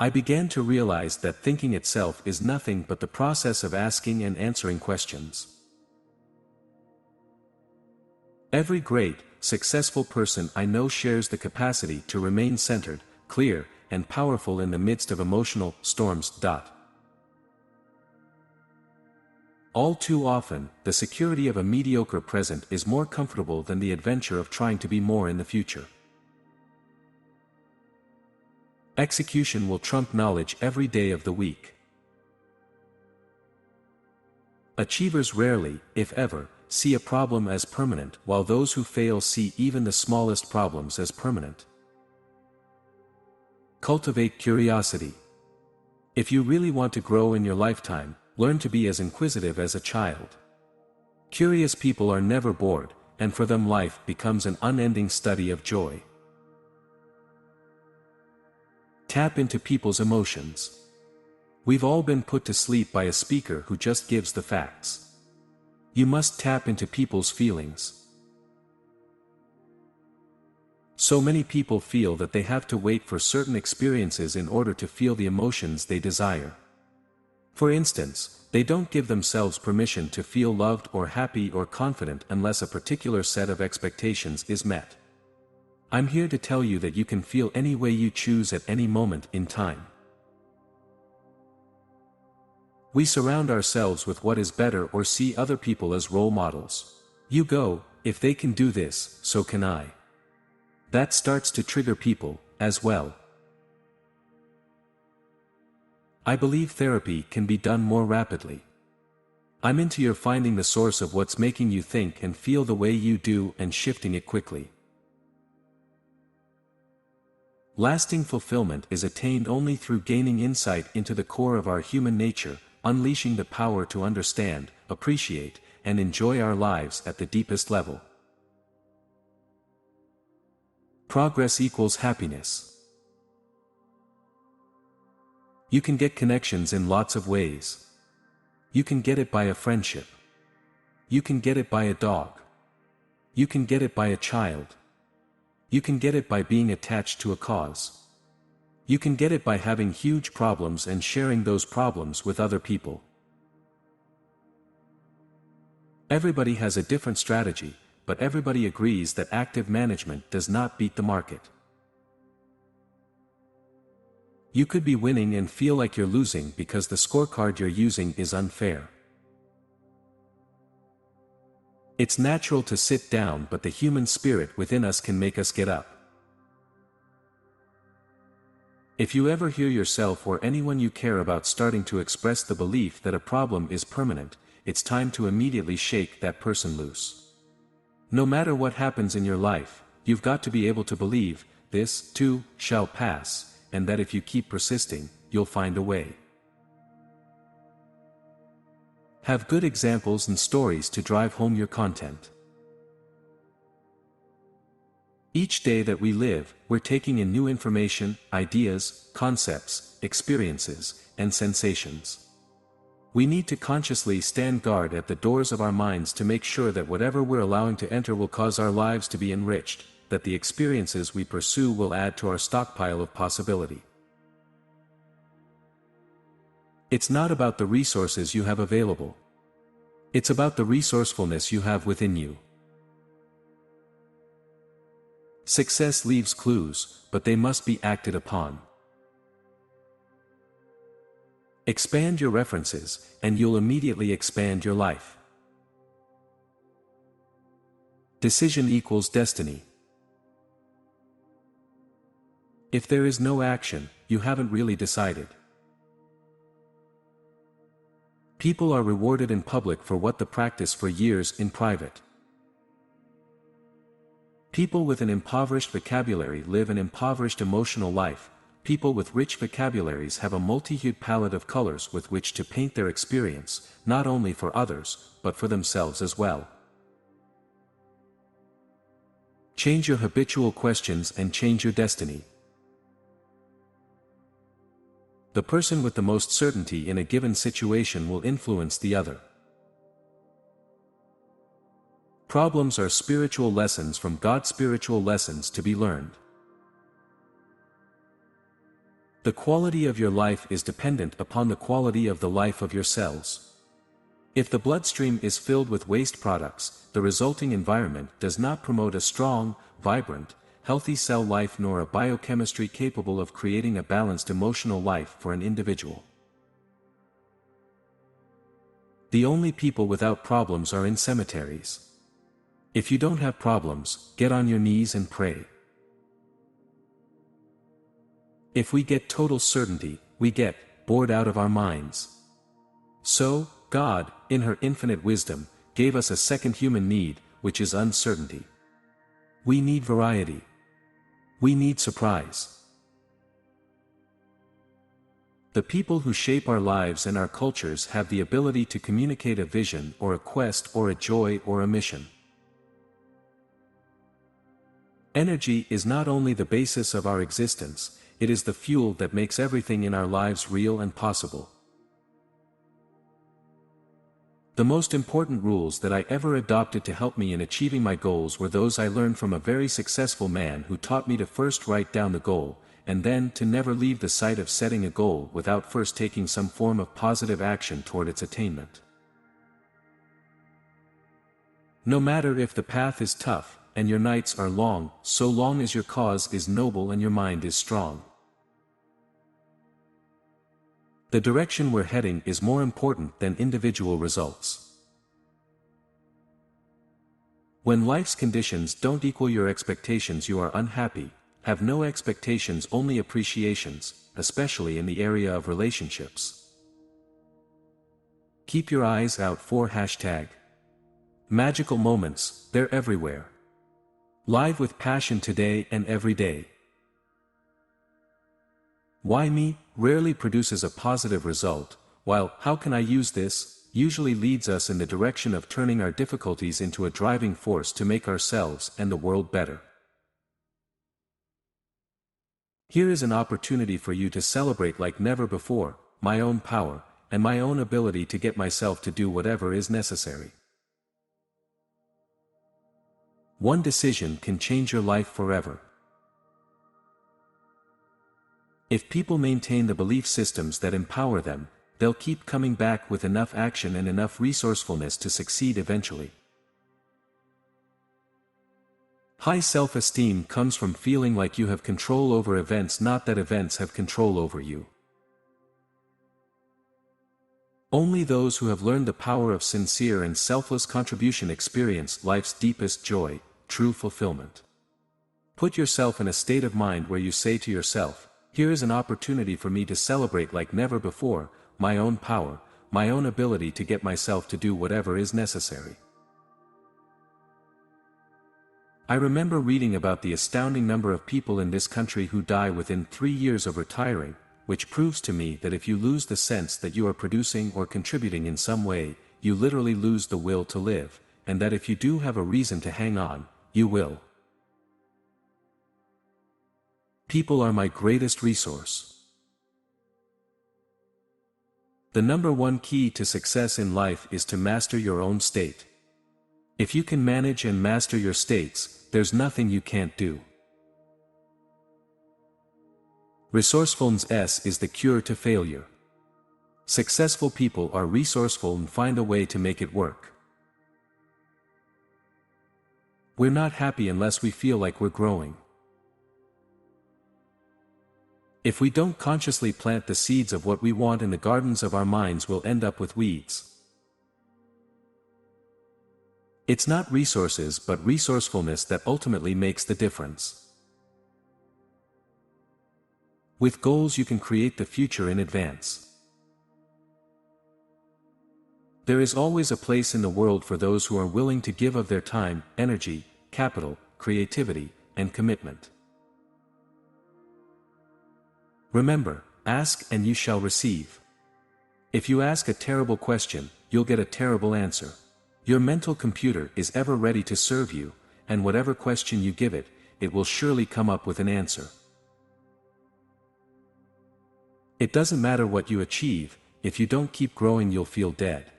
I began to realize that thinking itself is nothing but the process of asking and answering questions. Every great, successful person I know shares the capacity to remain centered, clear, and powerful in the midst of emotional storms. All too often, the security of a mediocre present is more comfortable than the adventure of trying to be more in the future. Execution will trump knowledge every day of the week. Achievers rarely, if ever, see a problem as permanent, while those who fail see even the smallest problems as permanent. Cultivate curiosity. If you really want to grow in your lifetime, learn to be as inquisitive as a child. Curious people are never bored, and for them life becomes an unending study of joy. Tap into people's emotions. We've all been put to sleep by a speaker who just gives the facts. You must tap into people's feelings. So many people feel that they have to wait for certain experiences in order to feel the emotions they desire. For instance, they don't give themselves permission to feel loved or happy or confident unless a particular set of expectations is met. I'm here to tell you that you can feel any way you choose at any moment in time. We surround ourselves with what is better or see other people as role models. You go, if they can do this, so can I. That starts to trigger people, as well. I believe therapy can be done more rapidly. I'm into your finding the source of what's making you think and feel the way you do and shifting it quickly. Lasting fulfillment is attained only through gaining insight into the core of our human nature, unleashing the power to understand, appreciate, and enjoy our lives at the deepest level. Progress equals happiness. You can get connections in lots of ways. You can get it by a friendship. You can get it by a dog. You can get it by a child. You can get it by being attached to a cause. You can get it by having huge problems and sharing those problems with other people. Everybody has a different strategy, but everybody agrees that active management does not beat the market. You could be winning and feel like you're losing because the scorecard you're using is unfair. It's natural to sit down, but the human spirit within us can make us get up. If you ever hear yourself or anyone you care about starting to express the belief that a problem is permanent, it's time to immediately shake that person loose. No matter what happens in your life, you've got to be able to believe, this, too, shall pass, and that if you keep persisting, you'll find a way. Have good examples and stories to drive home your content. Each day that we live, we're taking in new information, ideas, concepts, experiences, and sensations. We need to consciously stand guard at the doors of our minds to make sure that whatever we're allowing to enter will cause our lives to be enriched, that the experiences we pursue will add to our stockpile of possibility. It's not about the resources you have available. It's about the resourcefulness you have within you. Success leaves clues, but they must be acted upon. Expand your references, and you'll immediately expand your life. Decision equals destiny. If there is no action, you haven't really decided. People are rewarded in public for what they practice for years in private. People with an impoverished vocabulary live an impoverished emotional life. People with rich vocabularies have a multi-hued palette of colors with which to paint their experience, not only for others, but for themselves as well. Change your habitual questions and change your destiny. The person with the most certainty in a given situation will influence the other. Problems are spiritual lessons from God, spiritual lessons to be learned. The quality of your life is dependent upon the quality of the life of your cells. If the bloodstream is filled with waste products, the resulting environment does not promote a strong, vibrant, healthy cell life nor a biochemistry capable of creating a balanced emotional life for an individual. The only people without problems are in cemeteries. If you don't have problems, get on your knees and pray. If we get total certainty, we get bored out of our minds. So, God, in her infinite wisdom, gave us a second human need, which is uncertainty. We need variety. We need surprise. The people who shape our lives and our cultures have the ability to communicate a vision or a quest or a joy or a mission. Energy is not only the basis of our existence, it is the fuel that makes everything in our lives real and possible. The most important rules that I ever adopted to help me in achieving my goals were those I learned from a very successful man who taught me to first write down the goal, and then to never leave the sight of setting a goal without first taking some form of positive action toward its attainment. No matter if the path is tough, and your nights are long, so long as your cause is noble and your mind is strong. The direction we're heading is more important than individual results. When life's conditions don't equal your expectations, you are unhappy. Have no expectations, only appreciations, especially in the area of relationships. Keep your eyes out for #Magical moments, they're everywhere. Live with passion today and every day. Why me rarely produces a positive result, while how can I use this usually leads us in the direction of turning our difficulties into a driving force to make ourselves and the world better. Here is an opportunity for you to celebrate like never before, my own power, and my own ability to get myself to do whatever is necessary. One decision can change your life forever. If people maintain the belief systems that empower them, they'll keep coming back with enough action and enough resourcefulness to succeed eventually. High self-esteem comes from feeling like you have control over events, not that events have control over you. Only those who have learned the power of sincere and selfless contribution experience life's deepest joy, true fulfillment. Put yourself in a state of mind where you say to yourself, here is an opportunity for me to celebrate like never before, my own power, my own ability to get myself to do whatever is necessary. I remember reading about the astounding number of people in this country who die within 3 years of retiring, which proves to me that if you lose the sense that you are producing or contributing in some way, you literally lose the will to live, and that if you do have a reason to hang on, you will. People are my greatest resource. The number one key to success in life is to master your own state. If you can manage and master your states, there's nothing you can't do. Resourcefulness is the cure to failure. Successful people are resourceful and find a way to make it work. We're not happy unless we feel like we're growing. If we don't consciously plant the seeds of what we want in the gardens of our minds, we'll end up with weeds. It's not resources but resourcefulness that ultimately makes the difference. With goals you can create the future in advance. There is always a place in the world for those who are willing to give of their time, energy, capital, creativity, and commitment. Remember, ask and you shall receive. If you ask a terrible question, you'll get a terrible answer. Your mental computer is ever ready to serve you, and whatever question you give it, it will surely come up with an answer. It doesn't matter what you achieve, if you don't keep growing you'll feel dead.